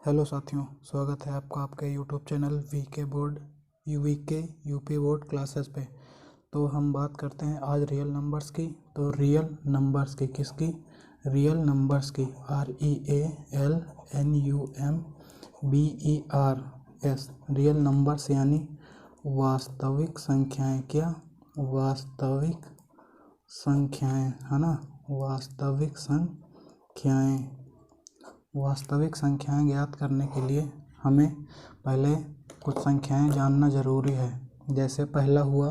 Hello साथियों, स्वागत है आपका आपके YouTube channel VK UP board classes पे। तो हम बात करते हैं आज रियल नंबर्स की। तो रियल नंबर्स की किसकी? रियल नंबर्स की, REALNUMBERS। रियल नंबर्स यानी वास्तविक संख्याएं। क्या? वास्तविक संख्याएं, है ना। वास्तविक संख्याएं। वास्तविक संख्याएं ज्ञात करने के लिए हमें पहले कुछ संख्याएं जानना जरूरी है। जैसे पहला हुआ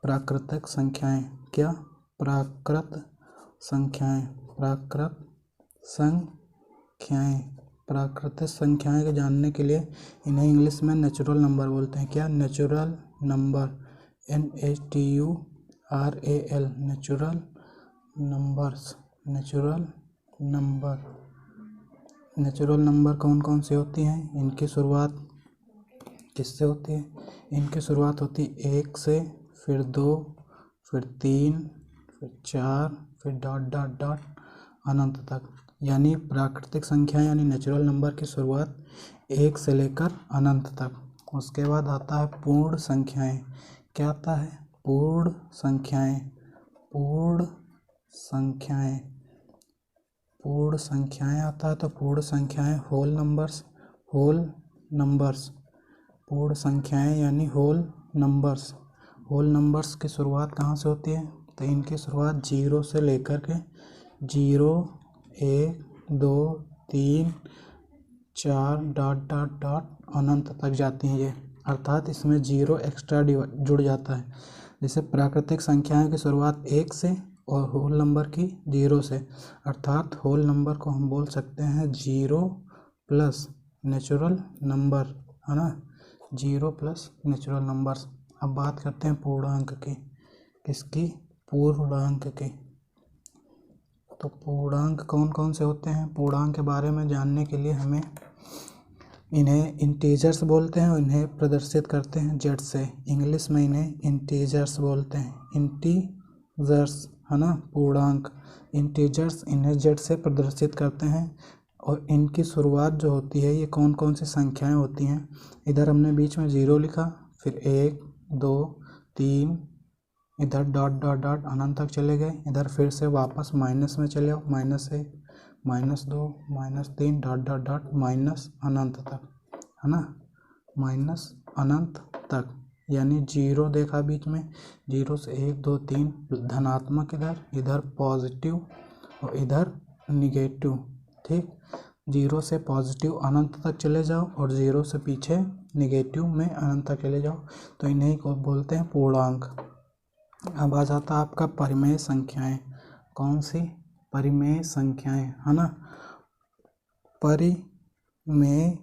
प्राकृतिक संख्याएं। क्या? प्राकृत संख्याएं। प्राकृत संख्याएं। प्राकृतिक संख्याएं को जानने के लिए इन्हें इंग्लिश में नेचुरल नंबर बोलते हैं। क्या? Natural number, NATURAL, natural numbers. Natural number. Natural number कौन कौन से होती हैं? इनकी शुरुआत किससे होती है? इनकी शुरुआत होती 1 से, फिर 2, फिर 3, फिर 4, फिर डॉट डॉट डॉट अनंत तक। यानी प्राकृतिक संख्या यानी नेचुरल नंबर की शुरुआत 1 से लेकर अनंत तक। उसके बाद आता है पूर्ण संख्याएं। क्या आता है? पूर्ण संख्याएं। पूर्ण संख्याएं। पूर्ण संख्याएं आता है तो पूर्ण संख्याएं होल नंबर्स। Whole numbers. पूर्ण संख्याएं यानी होल नंबर्स। होल नंबर्स की शुरुआत कहाँ से होती है? तो इनकी शुरुआत 0 से लेकर के 0, 1, 2, 3, 4 डॉट डॉट डॉट अनंत तक जाती हैं ये। अर्थात इसमें 0 एक्स्ट्रा जुड़ जाता है। जैसे प्राकृतिक संख्याएं की शुरुआत 1 से और होल नंबर की 0 से, अर्थात होल नंबर को हम बोल सकते हैं 0 प्लस नेचुरल नंबर, है ना। 0 प्लस नेचुरल नंबर्स। अब बात करते हैं पूर्णांक की। किसकी? पूर्णांक की। तो पूर्णांक कौन कौन से होते हैं? पूर्णांक के बारे में जानने के लिए हमें इन्हें इंटीजर्स बोलते हैं और इन्हें प्रदर्शित करते हैं जेड से। इंग्लिश में इन्हें इंटीजर्स बोलते हैं। इंटीजर्स, है ना। पूर्णांक इंटीजर्स, इन्हें जेड से प्रदर्शित करते हैं। और इनकी शुरुआत जो होती है, ये कौन कौन सी संख्याएं होती हैं? इधर हमने बीच में 0 लिखा, फिर 1, 2, 3, इधर डॉट डॉट डॉट अनंत तक चले गए। इधर फिर से वापस माइनस में चले आओ, -1, -2, -3 डॉट डॉट डॉट माइनस अनंत तक, है ना। माइनस अनंत तक यानी 0 देखा बीच में, 0 से 1, 2, 3 धनात्मक, इधर पॉजिटिव और इधर निगेटिव। ठीक, 0 से पॉजिटिव अनंत तक चले जाओ और 0 से पीछे निगेटिव में अनंत तक चले जाओ, तो इन्हें को बोलते हैं पूर्णांक। अब आ जाता है आपका परिमेय संख्याएं। कौन सी? परिमेय संख्याएं, है ना। परिमेय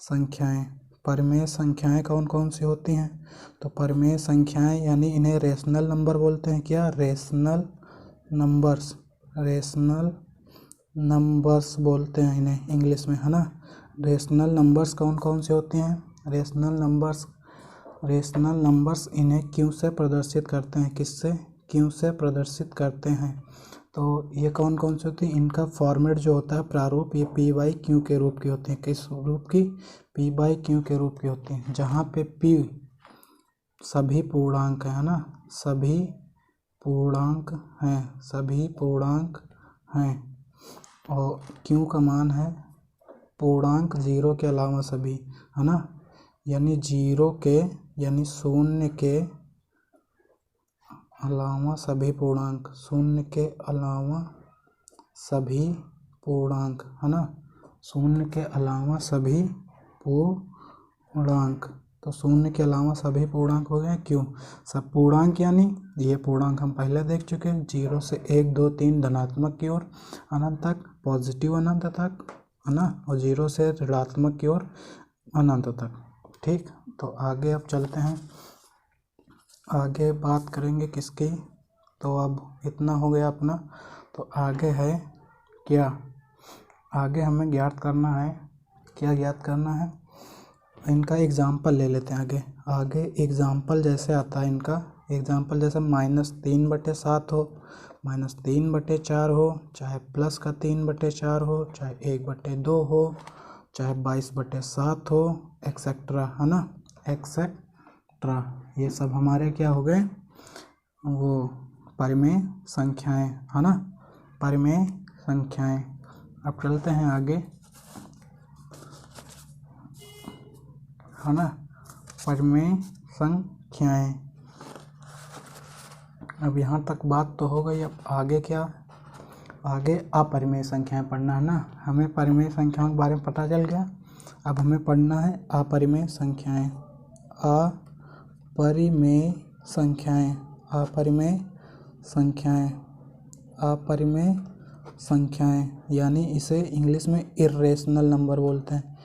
संख्याएं। परिमेय संख्याएं कौन कौन सी होती हैं? तो परिमेय संख्याएं यानी इन्हें रेशनल नंबर बोलते हैं। क्या? Rational numbers. रेशनल नंबर्स बोलते हैं इन्हें इंग्लिश में, है ना। रेशनल नंबर्स कौन कौन से होते हैं? रेशनल नंबर्स इन्हें क्यों से प्रदर्शित करते हैं? किससे? क्यों से प्रदर्शित करते हैं। तो ये कौन कौन सी होती है? इनका फॉर्मेट जो होता है, प्रारूप, ये P/Q के रूप की होती है। किस रूप की? P/Q के रूप की होती है, जहाँ पे P सभी पूर्णांक है ना। सभी पूर्णांक हैं। सभी पूर्णांक हैं। और Q का मान है पूर्णांक 0 के अलावा सभी, है ना। यानी 0 के यानी 0 के अलावा सभी पूर्णांक। 0 के अलावा सभी पूर्णांक, है ना। 0 के अलावा सभी पूर्णांक। तो 0 के अलावा सभी पूर्णांक हो गए। क्यों? सब पूर्णांक यानी ये पूर्णांक हम पहले देख चुके हैं। 0 से 1, 2, 3 धनात्मक की ओर अनंत तक, पॉजिटिव अनंत तक, है ना। और 0 से ऋणात्मक की ओर अनंत तक। ठीक, तो आगे अब चलते हैं। आगे बात करेंगे किसकी? तो अब इतना हो गया अपना। तो आगे है क्या? आगे हमें ज्ञात करना है। क्या ज्ञात करना है? इनका एग्जाम्पल ले लेते हैं। आगे एग्जाम्पल जैसे आता है इनका, एग्जाम्पल जैसे -3/7 हो, -3/4 हो, चाहे +3/4 हो, चाहे 1/2 हो, चाहे 22/7 हो, एक्सेट्रा, है ना, एक्सेट्रा। ये सब हमारे क्या हो गए, वो परिमेय संख्याएं, है ना, परिमेय संख्याएं। अब चलते हैं आगे, है ना, परिमेय संख्याएं। अब यहाँ तक बात तो हो गई। अब आगे क्या, आगे अपरिमेय संख्याएं पढ़ना है ना। हमें परिमेय संख्याओं के बारे में पता चल गया। अब हमें पढ़ना है अपरिमेय संख्याएं। अपरिमेय संख्याएं, अपरिमेय संख्याएं, अपरिमेय संख्याएं, यानी इसे इंग्लिश में इर्रेशनल नंबर बोलते हैं।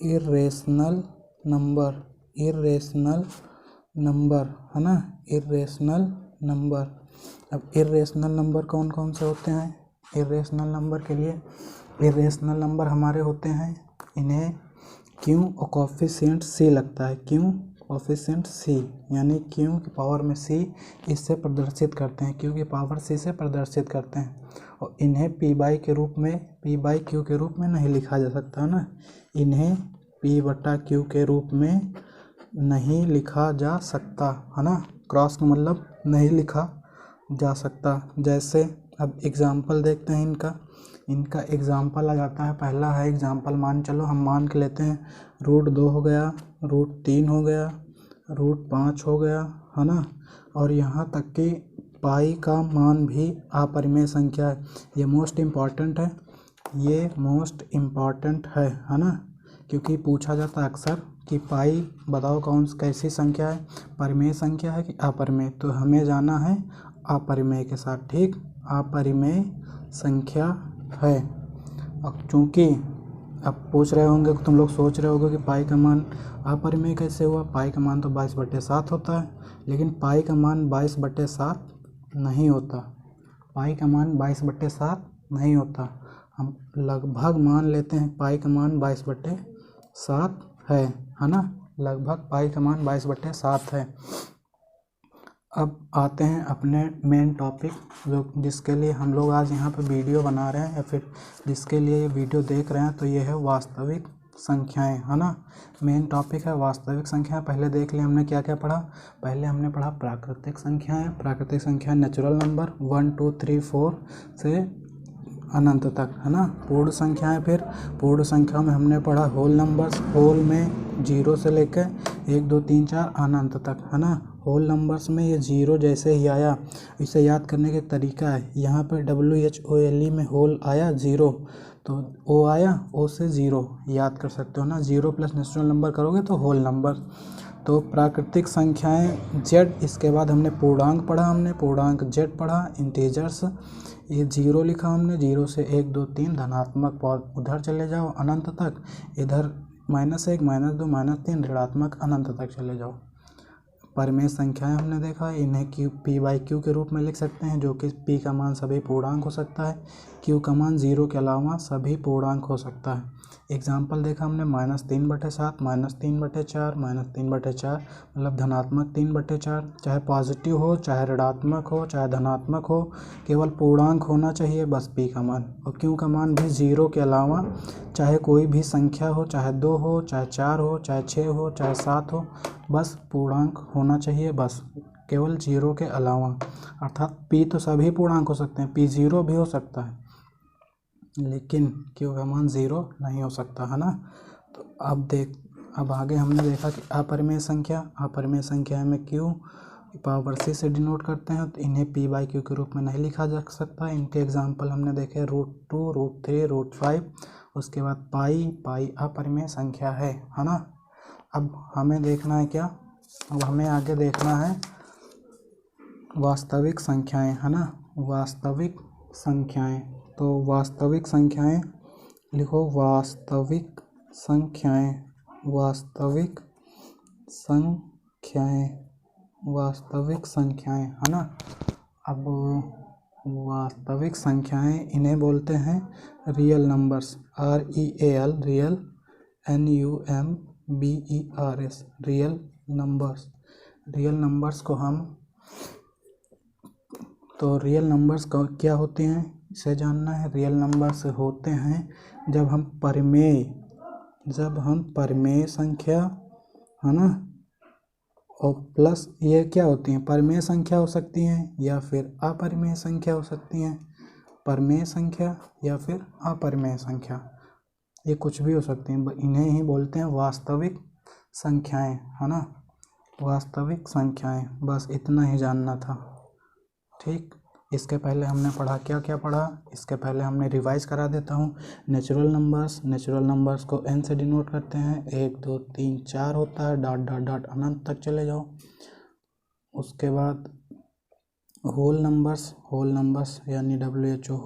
इर्रेशनल नंबर, इर्रेशनल नंबर, है ना, इर्रेशनल नंबर। अब इर्रेशनल नंबर कौन कौन से होते हैं? इर्रेशनल नंबर के लिए, इर्रेशनल नंबर हमारे होते हैं, इन्हें क्यू और कोफिशिएंट सी लगता है। क्यू कोफिशिएंट सी, यानी क्यू की पावर में सी इससे प्रदर्शित करते हैं, क्यू की पावर सी से प्रदर्शित करते हैं। और इन्हें पी बाई के रूप में, पी बाई क्यू के रूप में नहीं लिखा जा सकता, है ना। इन्हें पी बटा क्यू के रूप में नहीं लिखा जा सकता, है ना। क्रॉस का मतलब नहीं लिखा जा सकता। जैसे अब एग्जाम्पल देखते हैं इनका एग्जाम्पल आ जाता है। पहला है एग्जाम्पल, चलो हम मान के लेते हैं √2 हो गया, √3 हो गया, √5 हो गया, है ना। और यहाँ तक कि पाई का मान भी अपरिमेय संख्या है। ये मोस्ट इम्पॉर्टेंट है, ये मोस्ट इम्पॉर्टेंट है ना, क्योंकि पूछा जाता है अक्सर कि पाई बताओ कैसी संख्या है, परिमेय संख्या है कि अपरिमेय। तो हमें जाना है अपरिमेय के साथ, ठीक, अपरिमेय संख्या है। अब चूँकि अब पूछ रहे होंगे, तुम लोग सोच रहे होगे कि पाई का मान अपरिमेय कैसे हुआ। पाई का मान तो 22/7 होता है, लेकिन पाई का मान 22/7 नहीं होता। पाई का मान 22/7 नहीं होता। हम लगभग मान लेते हैं पाई का मान 22/7 है ना, लगभग पाई का मान 22/7 है। अब आते हैं अपने मेन टॉपिक, जिसके लिए हम लोग आज यहाँ पे वीडियो बना रहे हैं, या फिर जिसके लिए ये वीडियो देख रहे हैं, तो ये है वास्तविक संख्याएं, है ना। मेन टॉपिक है वास्तविक संख्याएं। पहले देख लिया हमने क्या क्या पढ़ा। पहले हमने पढ़ा प्राकृतिक संख्याएं। प्राकृतिक संख्याएं नेचुरल नंबर 1 2 3 4 से अनंत तक, है ना। पूर्ण संख्याएं, फिर पूर्ण संख्या में हमने पढ़ा होल नंबर्स, होल में 0 से लेकर 1 2 3 4 अनंत तक, है ना। होल नंबर्स में ये 0 जैसे ही आया, इसे याद करने के तरीका है। यहाँ पे WHOLE में होल आया 0, तो O आया, O से 0 याद कर सकते हो ना। 0 प्लस नेचुरल नंबर करोगे तो होल नंबर। तो प्राकृतिक संख्याएं Z, इसके बाद हमने पूर्णांक पढ़ा, हमने पूर्णांक Z पढ़ा, इंटीजर्स। ये 0 लिखा हमने, 0 से 1 2 3 धनात्मक, उधर चले जाओ अनंत तक, इधर -1 -2 -3 ऋणात्मक अनंत तक चले जाओ। परिमेय संख्याएं हमने देखा, इन्हें P बाई Q के रूप में लिख सकते हैं, जो कि P का मान सभी पूर्णांक हो सकता है, Q का मान 0 के अलावा सभी पूर्णांक हो सकता है। एग्जाम्पल देखा हमने -3/7, -3/4, -3/4, मतलब धनात्मक 3/4, चाहे पॉजिटिव हो, चाहे ऋणात्मक हो, चाहे धनात्मक हो, केवल पूर्णांक होना चाहिए बस P का मान। और Q का मान भी 0 के अलावा चाहे कोई भी संख्या हो, चाहे 2 हो, चाहे 4 हो, चाहे 6 हो, चाहे 7 हो, बस पूर्णांक होना चाहिए, बस केवल 0 के अलावा। अर्थात P तो सभी पूर्णांक हो सकते हैं, P 0 भी हो सकता है, लेकिन Q का मान 0 नहीं हो सकता, है ना। तो अब आगे हमने देखा कि अपरिमेय संख्या में Q पावर C से डिनोट करते हैं, तो इन्हें P बाई Q के रूप में नहीं लिखा जा सकता। इनके एग्जाम्पल हमने देखे √2, √3, √5, उसके बाद पाई अपरिमेय संख्या है ना। अब हमें देखना है क्या, अब हमें आगे देखना है वास्तविक संख्याएं, है ना, वास्तविक संख्याएं। तो वास्तविक संख्याएं लिखो, वास्तविक संख्याएं, वास्तविक संख्याएं, वास्तविक संख्याएं, है ना। अब वास्तविक संख्याएं, इन्हें बोलते हैं real numbers, REAL, real, NUMBERS, real numbers. Real numbers को हम, तो रियल नंबर्स का क्या होते हैं इसे जानना है। रियल नंबर्स होते हैं जब हम परिमेय जब हम परिमेय संख्या, है ना, और प्लस ये क्या होती हैं, परिमेय संख्या हो सकती हैं या फिर अपरिमेय संख्या हो सकती हैं, परिमेय संख्या या फिर अपरिमेय संख्या, ये कुछ भी हो सकती हैं। इन्हें ही बोलते हैं वास्तविक संख्याएं, है ना, वास्तविक संख्याएं। बस इतना ही जानना था। ठीक, इसके पहले हमने पढ़ा, क्या क्या पढ़ा, इसके पहले हमने रिवाइज करा देता हूँ। नेचुरल नंबर्स को n से डिनोट करते हैं, 1 2 3 4 होता है, डॉट डॉट डॉट अनंत तक चले जाओ। उसके बाद होल नंबर्स यानी WHO,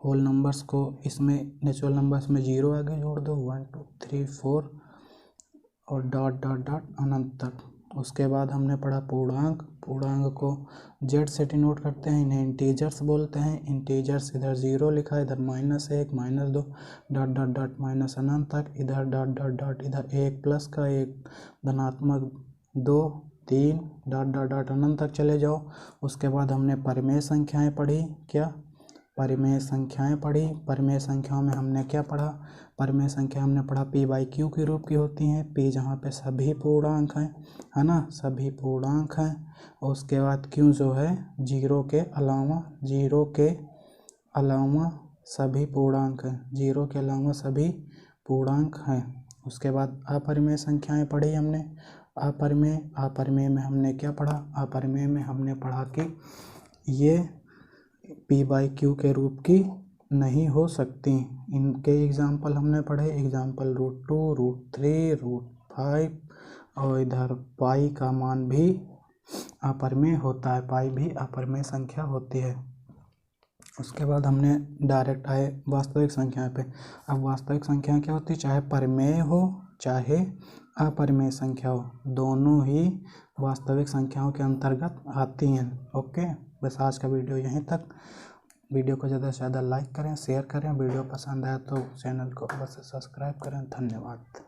होल नंबर्स को इसमें नेचुरल नंबर्स में 0 आगे जोड़ दो, 1 2 3 4 और डॉट डॉट डॉट अनंत तक। उसके बाद हमने पढ़ा पूर्णांक को z से डिनोट करते हैं, इन्हें इंटीजर्स बोलते हैं। इंटीजर्स इधर 0 लिखा है, इधर -1 -2 डॉट डॉट डॉट माइनस अनंत तक, इधर डॉट डॉट डॉट, इधर 1 प्लस का 1 धनात्मक 2 3 डॉट डॉट डॉट अनंत तक चले जाओ। उसके बाद हमने परिमेय संख्याएं पढ़ी, क्या परिमेय संख्याएं पढ़ी। परिमेय संख्याओं में हमने क्या पढ़ा, परिमेय संख्या हमने पढ़ा p/q के रूप की होती हैं, p जहाँ पे सभी पूर्णांक हैं, है ना, सभी पूर्णांक हैं। और उसके बाद q जो है 0 के अलावा सभी पूर्णांक हैं, 0 के अलावा सभी पूर्णांक हैं। उसके बाद अपरिमेय संख्याएं पढ़ी हमने। अपरिमेय में हमने क्या पढ़ा, अपरिमेय में हमने पढ़ा कि ये p/q के रूप की नहीं हो सकती। इनके एग्जाम्पल हमने पढ़े, एग्जाम्पल √2 √3 √5, और इधर पाई का मान भी अपरिमेय होता है, पाई भी अपरिमेय संख्या होती है। उसके बाद हमने डायरेक्ट आए वास्तविक संख्या पे। अब वास्तविक संख्या क्या होती है, चाहे परिमेय हो चाहे अपरिमेय संख्या हो, दोनों ही वास्तविक संख्याओं के अंतर्गत आती हैं। ओके, बस आज का वीडियो यहीं तक। वीडियो को ज़्यादा से ज़्यादा लाइक करें, शेयर करें, वीडियो पसंद आया तो चैनल को बस सब्सक्राइब करें। धन्यवाद।